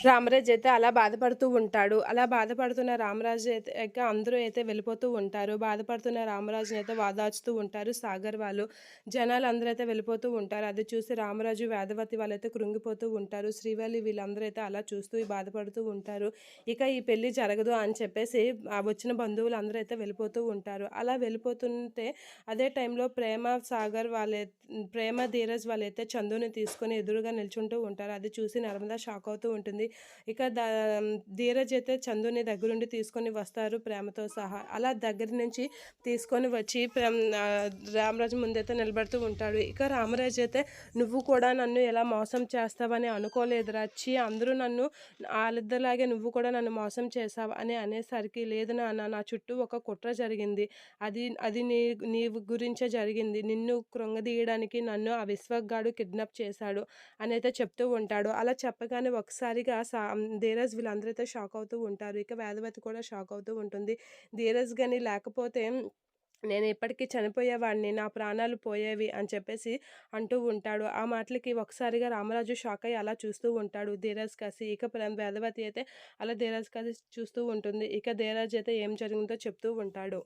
రామరాజు అయితే అలా బాధపడుతూ ఉంటాడు. అలా బాధపడుతున్న రామరాజు అయితే ఇక అందరూ అయితే వెళ్ళిపోతూ ఉంటారు. బాధపడుతున్న రామరాజునైతే ఓదార్చుతూ ఉంటారు సాగర్ వాళ్ళు. జనాలందరూ అయితే వెళ్ళిపోతూ ఉంటారు. అది చూసి రామరాజు, వేదవతి వాళ్ళైతే కృంగిపోతూ ఉంటారు. శ్రీవల్లి వీళ్ళందరూ అయితే అలా చూస్తూ బాధపడుతూ ఉంటారు. ఇక ఈ పెళ్లి జరగదు అని చెప్పేసి వచ్చిన బంధువులందరూ అయితే వెళ్ళిపోతూ ఉంటారు. అలా వెళ్ళిపోతుంటే అదే టైంలో ప్రేమ, ధీరజ్ వాళ్ళైతే చందుని తీసుకొని ఎదురుగా నిల్చుంటూ ఉంటారు. అది చూసి నర్మద షాక్ అవుతూ ఉంటుంది. ఇక ధీరజ్ అయితే చందుని దగ్గరుండి తీసుకొని వస్తారు ప్రేమతో సహా. అలా దగ్గర నుంచి తీసుకొని వచ్చి రామరాజు ముందైతే నిలబెడుతూ ఉంటాడు. ఇక రామరాజు అయితే "నువ్వు కూడా నన్ను ఇలా మోసం చేస్తావని అనుకోలేదురా! ఛీ! అందరూ నన్ను ఆళ్ళిద్దరిలాగే నువ్వు కూడా నన్ను మోసం చేశావు" అని అనేసరికి "లేదు నాన్న, నా చుట్టూ ఒక కుట్ర జరిగింది. అది అది నీ గురించే జరిగింది. నిన్ను కృంగదీయడానికి నన్ను ఆ విశ్వక్ గాడు కిడ్నాప్ చేశాడు" అనైతే చెప్తూ ఉంటాడు. అలా చెప్పగానే ఒకసారిగా ధీరజ్ వీళ్ళందరూ అయితే షాక్ అవుతూ ఉంటారు. ఇక వేదవతి కూడా షాక్ అవుతూ ఉంటుంది. ధీరజ్ గాని లేకపోతే నేను ఇప్పటికి చనిపోయేవాడిని. నా ప్రాణాలు పోయేవి అని చెప్పేసి అంటూ ఉంటాడు. ఆ మాటలకి ఒకసారిగా రామరాజు షాక్ అయ్యి అలా చూస్తూ ఉంటాడు ధీరజ్ కసి. ఇక వేదవతి అయితే అలా ధీరజ్ కసి చూస్తూ ఉంటుంది. ఇక ధీరజ్ అయితే ఏం జరిగిందో చెప్తూ ఉంటాడు.